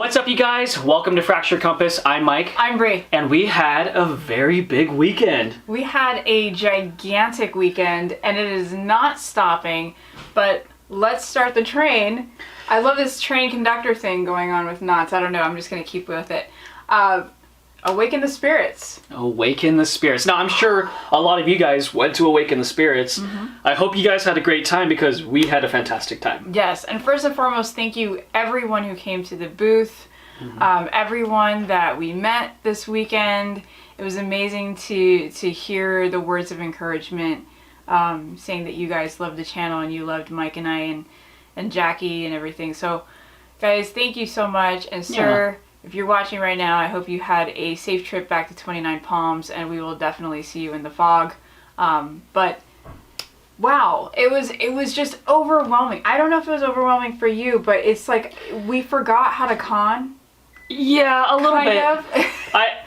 What's up, you guys? Welcome to Fracture Compass. I'm Mike. I'm Bree. And we had a very big weekend. We had a gigantic weekend, and it is not stopping, but let's start the train. I love this train conductor thing going on with Knott. I don't know, I'm just going to keep with it. Awaken the Spirits. Awaken the Spirits. Now, I'm sure a lot of you guys went to Awaken the Spirits. I hope you guys had a great time because we had a fantastic time. Yes, and first and foremost, thank you everyone who came to the booth, everyone that we met this weekend. It was amazing to hear the words of encouragement, saying that you guys loved the channel and you loved Mike and I and Jackie and everything. So, guys, thank you so much. And sir, if you're watching right now, I hope you had a safe trip back to 29 Palms, and we will definitely see you in the fog. But wow, it was just overwhelming. I don't know if it was overwhelming for you, but it's like we forgot how to con. Yeah, a little bit.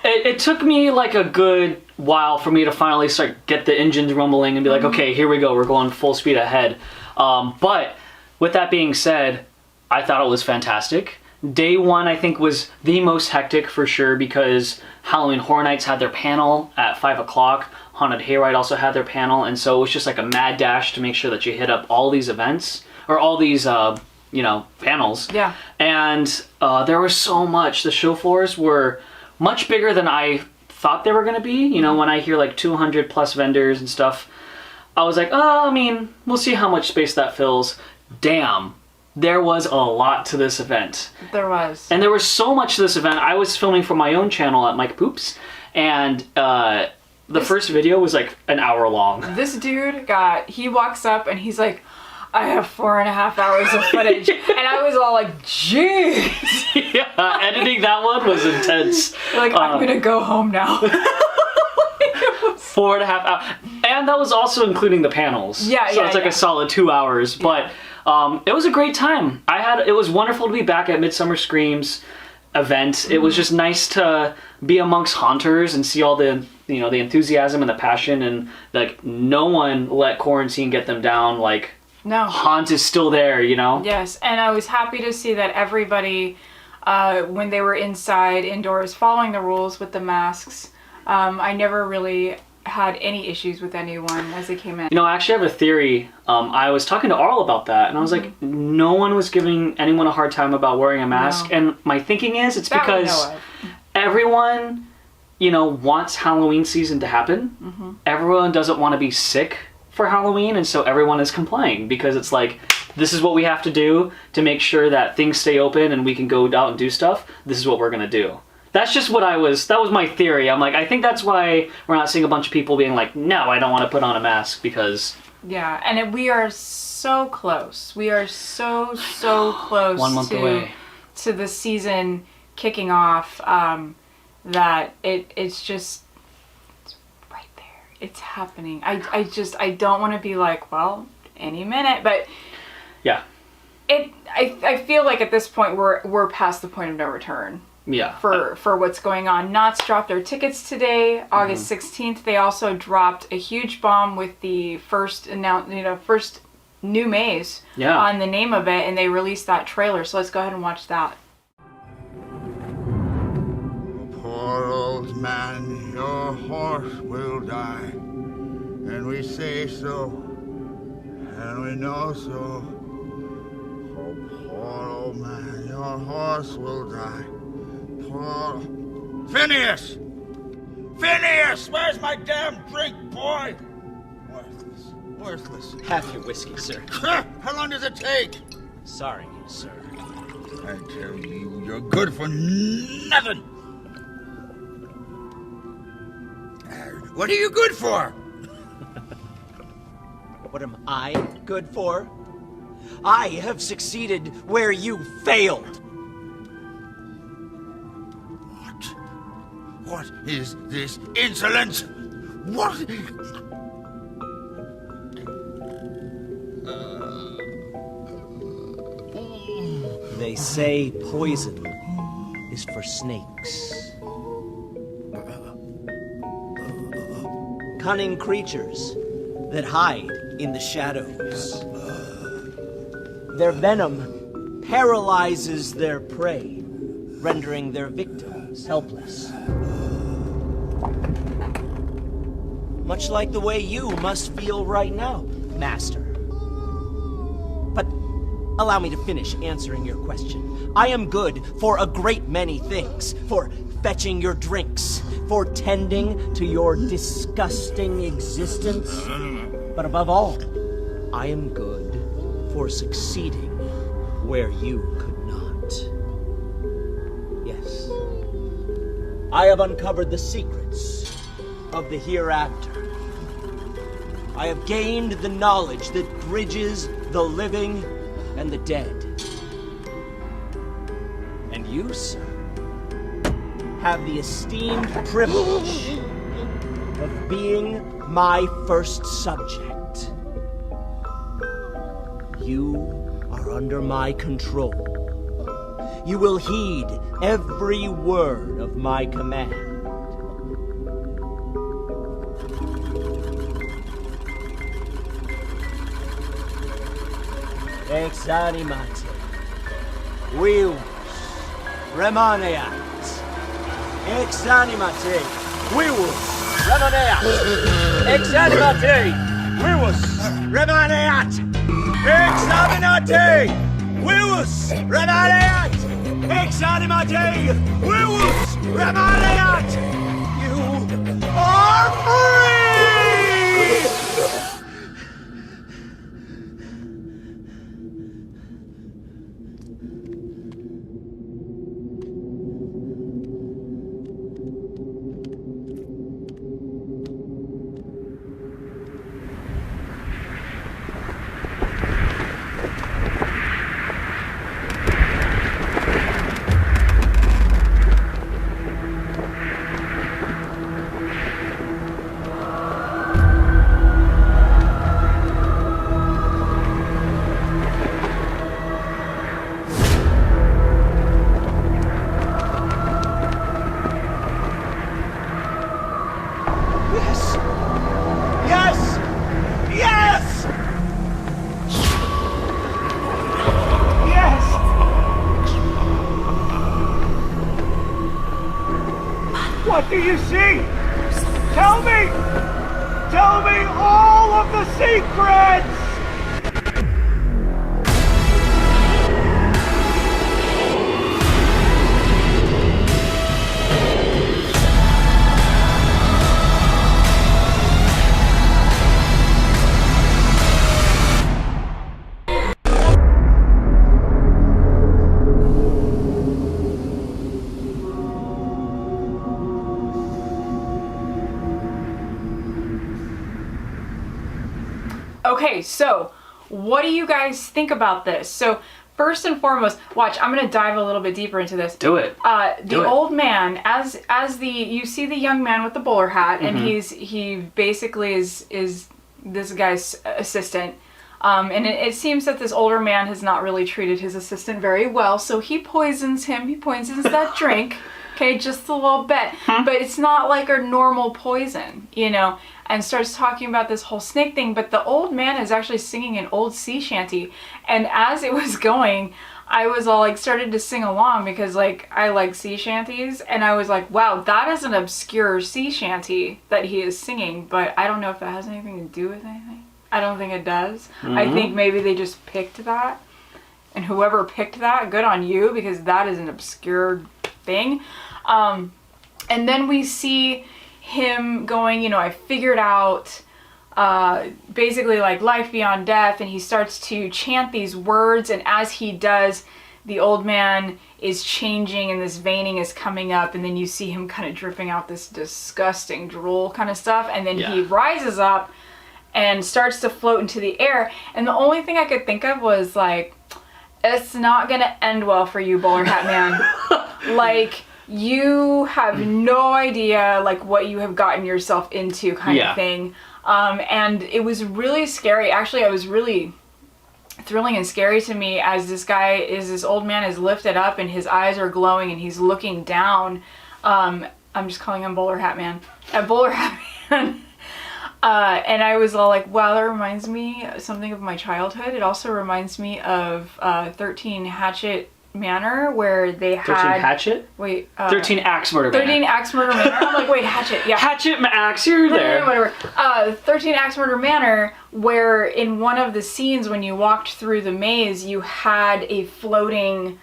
It took me like a good while for me to finally get the engines rumbling and be like, okay, here we go. We're going full speed ahead. But with that being said, I thought it was fantastic. Day one, I think, was the most hectic for sure because Halloween Horror Nights had their panel at 5 o'clock. Haunted Hayride also had their panel, and so it was just like a mad dash to make sure that you hit up all these events, or all these, panels. Yeah. And there was so much. The show floors were much bigger than I thought they were going to be. You know, when I hear like 200 plus vendors and stuff, I was like, oh, I mean, we'll see how much space that fills. Damn. There was a lot to this event. There was. And there was so much to this event. I was filming for my own channel at Mike Poops, and the first video was like an hour long. This dude he walks up and he's like, I have 4.5 hours of footage. And I was all like, jeez. Yeah, editing that one was intense. Like, I'm gonna go home now. 4.5 hours. And that was also including the panels. Yeah, so it's like a solid 2 hours. But it was a great time. It was wonderful to be back at Midsummer Scream's event. It was just nice to be amongst haunters and see all the the enthusiasm and the passion, and like no one let quarantine get them down. Like, no, haunt is still there, Yes, and I was happy to see that everybody, when they were indoors, following the rules with the masks. I never really had any issues with anyone as they came in. I actually have a theory. I was talking to Arl about that, and I was like, no one was giving anyone a hard time about wearing a mask. No. And my thinking is, it's because everyone, wants Halloween season to happen. Everyone doesn't want to be sick for Halloween, and so everyone is complying because it's like, this is what we have to do to make sure that things stay open and we can go out and do stuff. This is what we're going to do. That's just that was my theory. I'm like, I think that's why we're not seeing a bunch of people being like, no, I don't want to put on a mask because... Yeah, and we are so close. We are so close 1 month away to the season kicking off, that it's just it's right there. It's happening. I don't want to be like, well, any minute, but... Yeah. I feel like at this point we're past the point of no return. Yeah. For what's going on. Knott's dropped their tickets today, August 16th. They also dropped a huge bomb with the first new maze on the name of it, and they released that trailer. So let's go ahead and watch that. Poor old man, your horse will die, and we say so, and we know so. Oh, poor old man, your horse will die. Phineas! Phineas! Where's my damn drink, boy? Worthless. Half your whiskey, sir. How long does it take? Sorry, sir. I tell you, you're good for nothing. What are you good for? What am I good for? I have succeeded where you failed. What is this insolence? What? They say poison is for snakes. Cunning creatures that hide in the shadows. Their venom paralyzes their prey. rendering their victims helpless. Much like the way you must feel right now, Master. But allow me to finish answering your question. I am good for a great many things. For fetching your drinks, for tending to your disgusting existence. But above all, I am good for succeeding where you could not. Yes. I have uncovered the secrets of the hereafter. I have gained the knowledge that bridges the living and the dead. And you, sir, have the esteemed privilege of being my first subject. You are under my control. You will heed every word of my command. Ex animate, vivus, remaneat. Ex animate, vivus, remaneat. Ex animate, vivus, remaneat. Ex animate, vivus, remaneat. Ex animate, vivus, remaneat. You are free! What do you see? Tell me! Tell me all of the secrets! Okay, so what do you guys think about this? So first and foremost, watch, I'm gonna dive a little bit deeper into this. Do it. The old man, as you see the young man with the bowler hat, and he basically is this guy's assistant. And it seems that this older man has not really treated his assistant very well, so he poisons him. He poisons that drink. Okay, just a little bit. But it's not like a normal poison, you know, and starts talking about this whole snake thing. But the old man is actually singing an old sea shanty. And as it was going, I was all like, started to sing along because like, I like sea shanties. And I was like, wow, that is an obscure sea shanty that he is singing. But I don't know if that has anything to do with anything. I don't think it does. I think maybe they just picked that. And whoever picked that, good on you, because that is an obscure thing. And then we see him going, you know, I figured out basically like life beyond death, and he starts to chant these words, and as he does, the old man is changing and this veining is coming up, and then you see him kind of dripping out this disgusting drool kind of stuff, and then he rises up and starts to float into the air, and the only thing I could think of was like, it's not gonna end well for you, bowler hat man. Like, you have no idea like what you have gotten yourself into kind of thing. And it was really scary. Actually, it was really thrilling and scary to me as this old man is lifted up and his eyes are glowing and he's looking down. I'm just calling him Bowler Hat Man. Bowler Hat Man. And I was all like, wow, that reminds me something of my childhood. It also reminds me of 13 Hatchet Manor where they had 13 Hatchet? Wait, 13 Axe Murder 13 Axe Murder Manor. I'm like, wait, Hatchet, yeah. Hatchet, Axe, you're there. Whatever. 13 Axe Murder Manor, where in one of the scenes when you walked through the maze, you had a floating,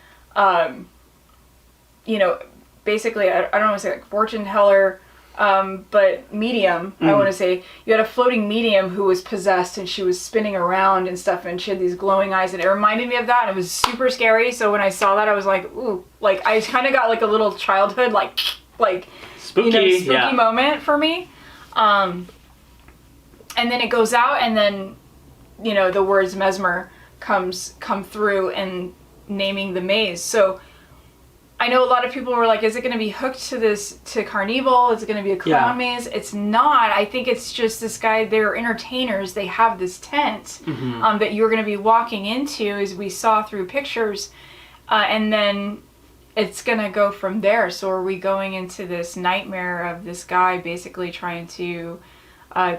basically, I don't want to say like fortune teller, but medium, I want to say. You had a floating medium who was possessed and she was spinning around and stuff and she had these glowing eyes and it reminded me of that and it was super scary. So when I saw that, I was like, ooh, like I kind of got like a little childhood, like spooky, spooky moment for me. And then it goes out and then, the words mesmer come through and naming the maze. So I know a lot of people were like, is it going to be hooked to Carnival? Is it going to be a clown maze? It's not. I think it's just this guy, they're entertainers. They have this tent that you're going to be walking into, as we saw through pictures. And then it's going to go from there. So are we going into this nightmare of this guy basically trying to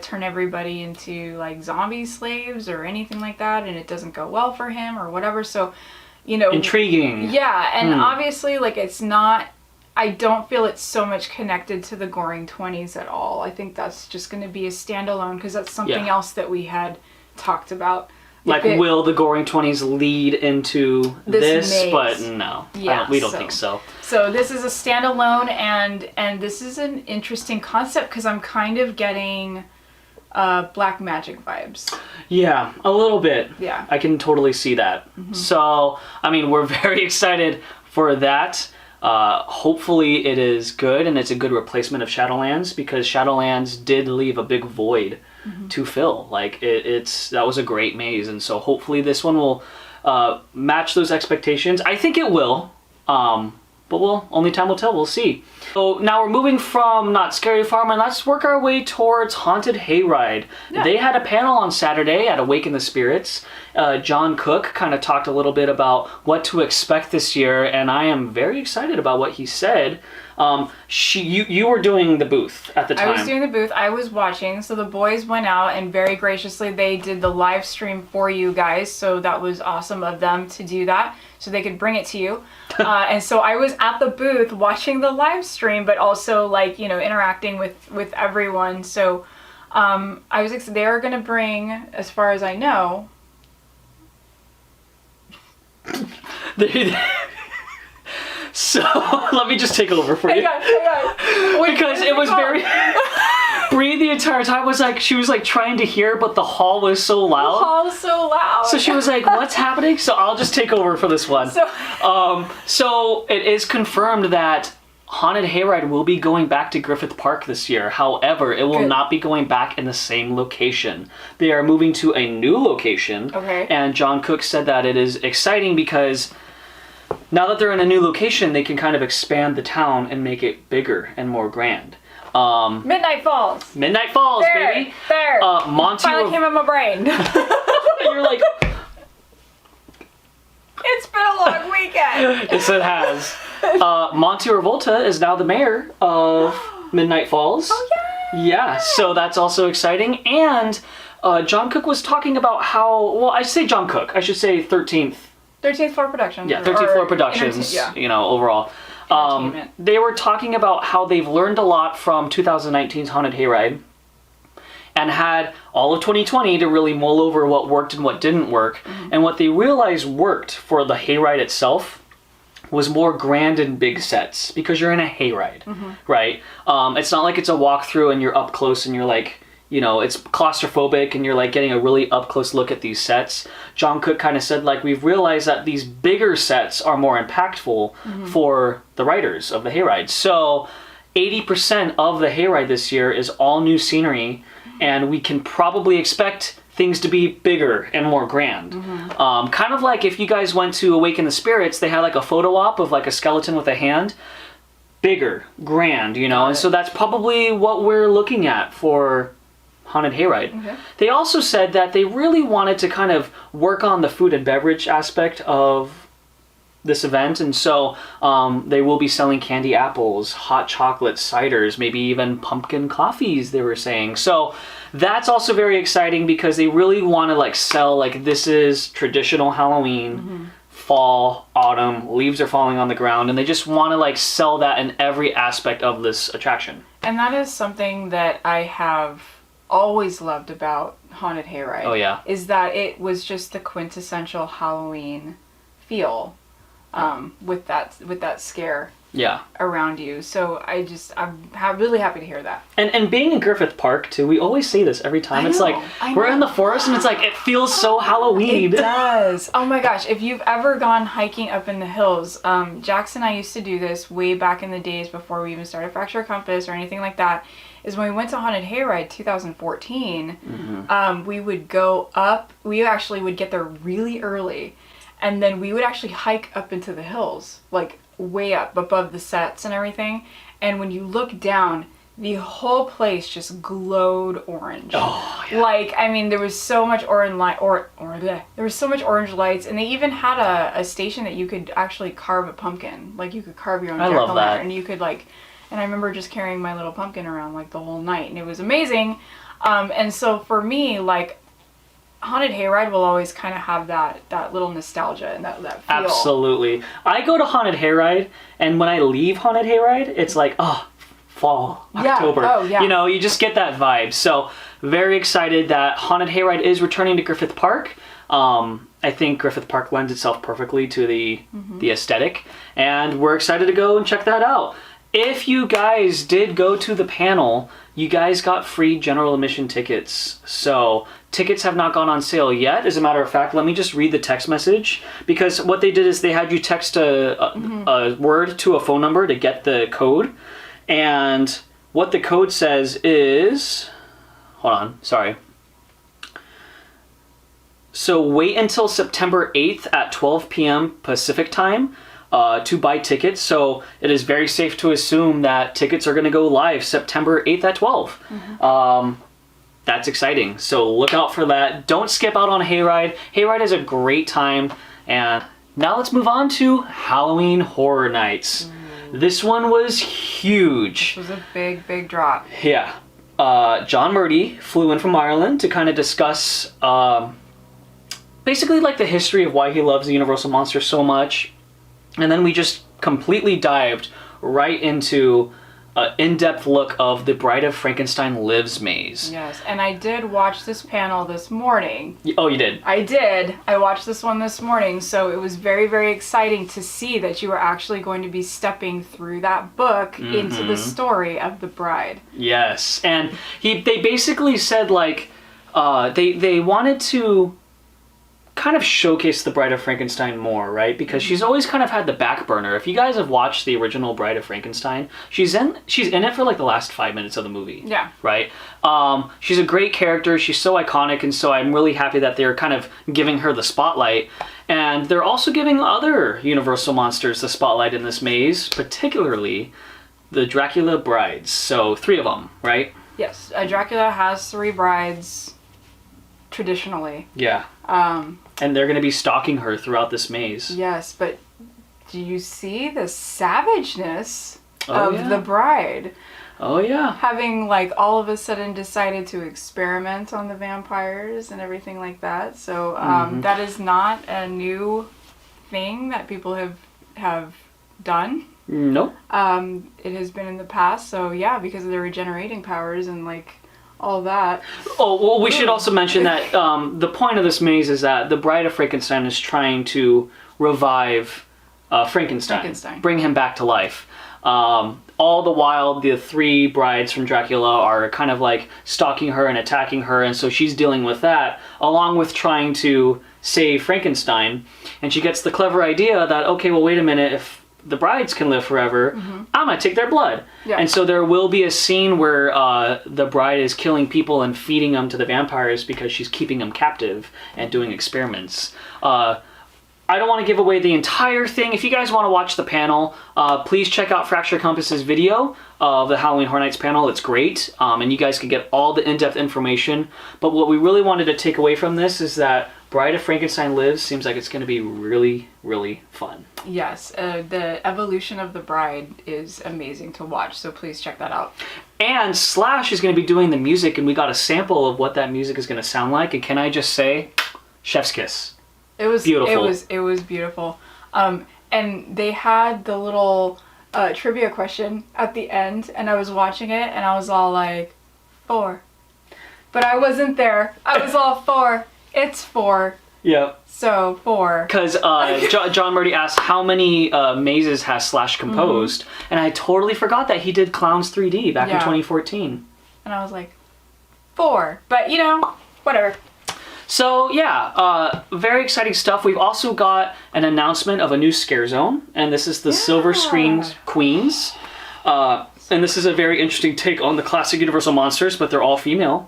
turn everybody into like zombie slaves or anything like that, and it doesn't go well for him or whatever? So intriguing. Yeah, and obviously, like, it's not, I don't feel it's so much connected to the Goring 20s at all. I think that's just going to be a standalone, because that's something else that we had talked about. Like, will the Goring 20s lead into this? Maze. But no, we don't think so. So this is a standalone, and this is an interesting concept, because I'm kind of getting black magic vibes. Yeah, a little bit. Yeah. I can totally see that. So, I mean, we're very excited for that. Hopefully it is good and it's a good replacement of Shadowlands, because Shadowlands did leave a big void to fill. Like, that was a great maze, and so hopefully this one will match those expectations. I think it will. But only time will tell. We'll see. So now we're moving from Not Scary Farm, and let's work our way towards Haunted Hayride. Yeah. They had a panel on Saturday at Awaken the Spirits. John Cook kind of talked a little bit about what to expect this year, and I am very excited about what he said. You were doing the booth at the time. I was doing the booth. I was watching. So the boys went out and very graciously they did the live stream for you guys. So that was awesome of them to do that, so they could bring it to you. And so I was at the booth watching the live stream, but also like, interacting with everyone. So I was excited. They are going to bring, as far as I know, so let me just take over for you. Hang on. Wait, because it was very... Bree the entire time was like, she was like trying to hear, but the hall was so loud. The hall was so loud. So she was like, what's happening? So I'll just take over for this one. So it is confirmed that Haunted Hayride will be going back to Griffith Park this year. However, it will not be going back in the same location. They are moving to a new location. Okay. And John Cook said that it is exciting because now that they're in a new location, they can kind of expand the town and make it bigger and more grand. Midnight Falls. Midnight Falls, there, baby. There. Finally came in my brain. You're like... It's been a long weekend. Yes, it has. Monty Revolta is now the mayor of Midnight Falls. Oh, yeah. Yeah, so that's also exciting. And John Cook was talking about how... Well, I say John Cook. I should say 13th. 13th Floor Productions. Yeah, 13th Floor Productions, overall. They were talking about how they've learned a lot from 2019's Haunted Hayride and had all of 2020 to really mull over what worked and what didn't work. And what they realized worked for the hayride itself was more grand and big sets, because you're in a hayride, right? It's not like it's a walkthrough and you're up close and you're like, it's claustrophobic and you're like getting a really up close look at these sets. John Cook kind of said, like, we've realized that these bigger sets are more impactful for the writers of the hayride. So 80% of the hayride this year is all new scenery, and we can probably expect things to be bigger and more grand. Kind of like if you guys went to Awaken the Spirits, they had like a photo op of like a skeleton with a hand. Bigger, grand, and so that's probably what we're looking at for Haunted Hayride. Okay. They also said that they really wanted to kind of work on the food and beverage aspect of this event, and so they will be selling candy apples, hot chocolate, ciders, maybe even pumpkin coffees, they were saying. So that's also very exciting, because they really want to like sell like, this is traditional Halloween fall, autumn, leaves are falling on the ground, and they just want to like sell that in every aspect of this attraction. And that is something that I have always loved about Haunted Hayride. Oh yeah. Is that it was just the quintessential Halloween feel, with that scare. Yeah. Around you. So I'm really happy to hear that. And being in Griffith Park too, we always say this every time. It's like we're in the forest and it's like it feels so Halloween. It does. Oh my gosh, if you've ever gone hiking up in the hills, Jackson and I used to do this way back in the days before we even started Fracture Compass or anything like that, is when we went to Haunted Hayride 2014, we would go up, we actually would get there really early, and then we would actually hike up into the hills, like way up above the sets and everything, and when you look down, the whole place just glowed orange. Oh, yeah. Like, I mean, there was so much orange light, there was so much orange lights, and they even had a station that you could actually carve a pumpkin. Like, you could carve your own jack-o'-lantern, and you could like, and I remember just carrying my little pumpkin around like the whole night, and it was amazing. And so for me, like, Haunted Hayride will always kind of have that little nostalgia and that feel. Absolutely. I go to Haunted Hayride, and when I leave Haunted Hayride, it's like, fall, October. Oh, yeah. You know, you just get that vibe. So very excited that Haunted Hayride is returning to Griffith Park. I think Griffith Park lends itself perfectly to the aesthetic, and we're excited to go and check that out. If you guys did go to the panel, you guys got free general admission tickets. So tickets have not gone on sale yet. As a matter of fact, let me just read the text message, because what they did is they had you text a word to a phone number to get the code. And what the code says is, hold on, sorry. So wait until September 8th at 12 p.m. Pacific time to buy tickets. So it is very safe to assume that tickets are going to go live September 8th at 12. That's exciting. So look out for that. Don't skip out on Hayride. Hayride is a great time. And now let's move on to Halloween Horror Nights. This one was huge. This was a big, big drop. Yeah. John Murdy flew in from Ireland to kind of discuss basically like the history of why he loves the Universal Monster so much. And then we just completely dived right into an in-depth look of the Bride of Frankenstein Lives maze. Yes, and I did watch this panel this morning. Oh, you did? I did. I watched this one this morning, so it was very, very exciting to see that you were actually going to be stepping through that book into the story of the bride. Yes, and they basically said like they wanted to kind of showcase the Bride of Frankenstein more, right? Because she's always kind of had the back burner. If you guys have watched the original Bride of Frankenstein, she's in it for like the last 5 minutes of the movie. Yeah. Right? She's a great character. She's so iconic, and so I'm really happy that they're kind of giving her the spotlight. And they're also giving other Universal monsters the spotlight in this maze, particularly the Dracula Brides. So 3 of them, right? Yes. Dracula has 3 brides traditionally. Yeah. And they're going to be stalking her throughout this maze. Yes, but do you see the savageness of the bride? Oh, yeah. Having, like, all of a sudden decided to experiment on the vampires and everything like that. So that is not a new thing that people have done. Nope. It has been in the past. So, yeah, because of their regenerating powers and, like, all that. Oh, well, we should also mention that the point of this maze is that the Bride of Frankenstein is trying to revive Frankenstein. Bring him back to life. All the while, the 3 brides from Dracula are kind of like stalking her and attacking her, and so she's dealing with that, along with trying to save Frankenstein. And she gets the clever idea that, okay, well, wait a minute, if the brides can live forever, I'm gonna take their blood. Yeah. And so there will be a scene where the bride is killing people and feeding them to the vampires because she's keeping them captive and doing experiments. I don't want to give away the entire thing. If you guys want to watch the panel, please check out Fracture Compass's video of the Halloween Horror Nights panel. It's great, and you guys can get all the in-depth information. But what we really wanted to take away from this is that Bride of Frankenstein Lives seems like it's going to be really, really fun. Yes, the evolution of the bride is amazing to watch, so please check that out. And Slash is going to be doing the music, and we got a sample of what that music is going to sound like. And can I just say, chef's kiss. It was beautiful. It was beautiful. And they had the little trivia question at the end, and I was watching it, and I was all like, 4. But I wasn't there. I was all 4. It's 4. Yeah. So 4. Because John Murdy asked how many mazes has Slash composed, and I totally forgot that he did Clowns 3D back in 2014. And I was like, 4. But, you know, whatever. So yeah, very exciting stuff. We've also got an announcement of a new scare zone, and this is the Silver Screened Queens. And this is a very interesting take on the classic Universal monsters, but they're all female.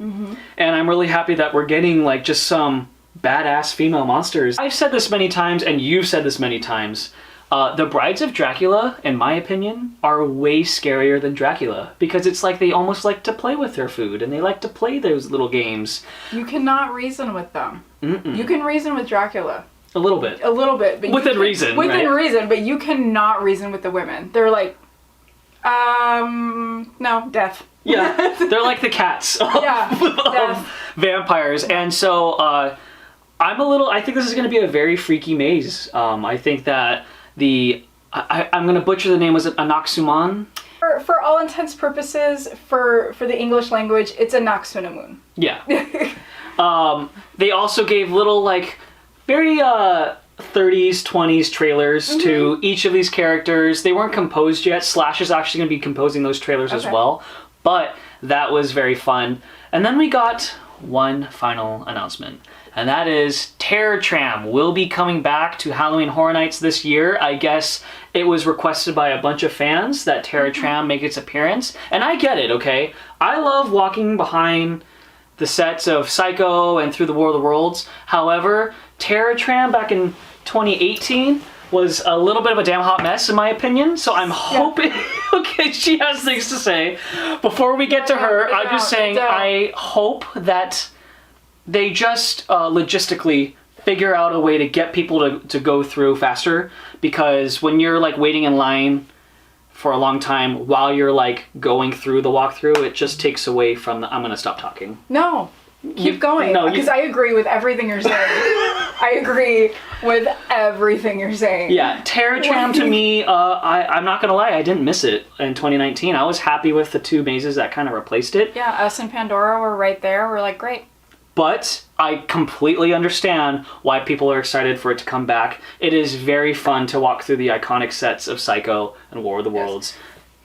And I'm really happy that we're getting like just some badass female monsters. I've said this many times, and you've said this many times. The Brides of Dracula, in my opinion, are way scarier than Dracula, because it's like they almost like to play with their food, and they like to play those little games. You cannot reason with them. You can reason with Dracula. A little bit. A little bit. But Within reason, Within right? reason, but you cannot reason with the women. They're like, no, death. Yeah, they're like the cats of vampires. And so I think this is going to be a very freaky maze. I think that I'm going to butcher the name, was it Anaxuman? For all intents purposes, for the English language, it's a Naxunamun. Yeah. They also gave little like very 30s, 20s trailers to each of these characters. They weren't composed yet. Slash is actually going to be composing those trailers as well. But that was very fun. And then we got one final announcement. And that is Tram will be coming back to Halloween Horror Nights this year. I guess it was requested by a bunch of fans that Tram make its appearance. And I get it, okay? I love walking behind the sets of Psycho and Through the War of the Worlds. However, Tram back in 2018 was a little bit of a damn hot mess, in my opinion. So I'm hoping... Okay, she has things to say. Before we get to her, I'm just saying I hope that they just logistically figure out a way to get people to go through faster, because when you're like waiting in line for a long time while you're like going through the walkthrough, it just takes away from the... I'm gonna stop talking. No, keep going, because I agree with everything you're saying. I agree with everything you're saying. Yeah, Tram to me, I'm not gonna lie, I didn't miss it in 2019. I was happy with the 2 mazes that kind of replaced it. Yeah, us and Pandora were right there. We're like, great. But I completely understand why people are excited for it to come back. It is very fun to walk through the iconic sets of Psycho and War of the Worlds.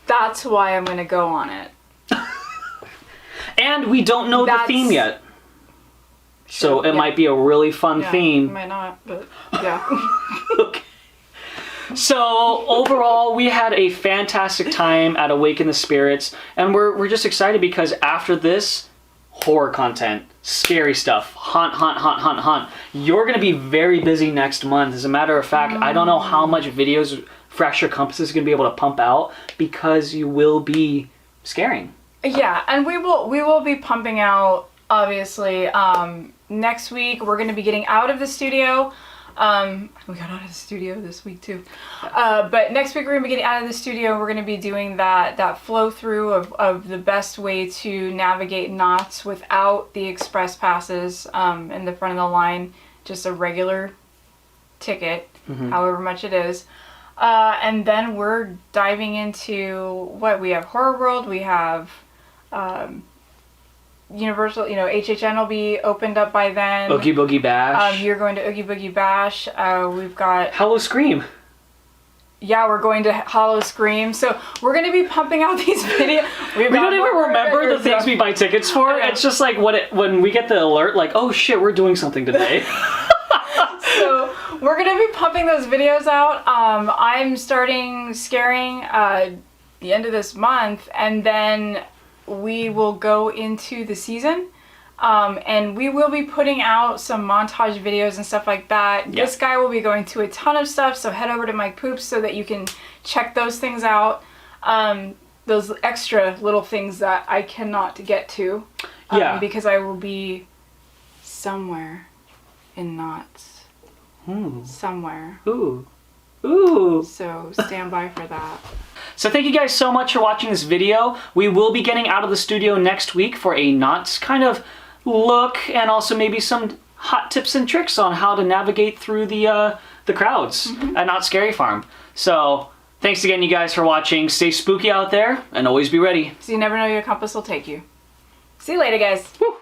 That's why I'm going to go on it. And we don't know the theme yet. So it might be a really fun theme. It might not, but yeah. Okay. So overall, we had a fantastic time at Awaken the Spirits. And we're just excited because after this, horror content, scary stuff, haunt. You're going to be very busy next month. As a matter of fact, I don't know how much videos Fracture Compass is going to be able to pump out, because you will be scaring. Yeah, and we will be pumping out, obviously. Next week, we're going to be getting out of the studio. We got out of the studio this week too. But next week we're going to be getting out of the studio. We're going to be doing that flow through of the best way to navigate Knott without the express passes in the front of the line. Just a regular ticket, however much it is. And then we're diving into what we have: Horror World, we have Universal, HHN will be opened up by then. Oogie Boogie Bash. You're going to Oogie Boogie Bash. We've got... Hollow Scream. Yeah, we're going to Hollow Scream. So we're going to be pumping out these videos. We don't even remember the things we buy tickets for. It's just like when we get the alert, like, oh shit, we're doing something today. So we're going to be pumping those videos out. I'm starting scaring the end of this month, and then we will go into the season, and we will be putting out some montage videos and stuff like that. Yeah. This guy will be going to a ton of stuff, so head over to Mike Poops so that you can check those things out. Those extra little things that I cannot get to, because I will be somewhere in Knott. Somewhere. Ooh. So stand by for that. So thank you guys so much for watching this video. We will be getting out of the studio next week for a Knott kind of look, and also maybe some hot tips and tricks on how to navigate through the crowds at Knott Scary Farm. So thanks again, you guys, for watching. Stay spooky out there and always be ready. So you never know your compass will take you. See you later, guys. Woo.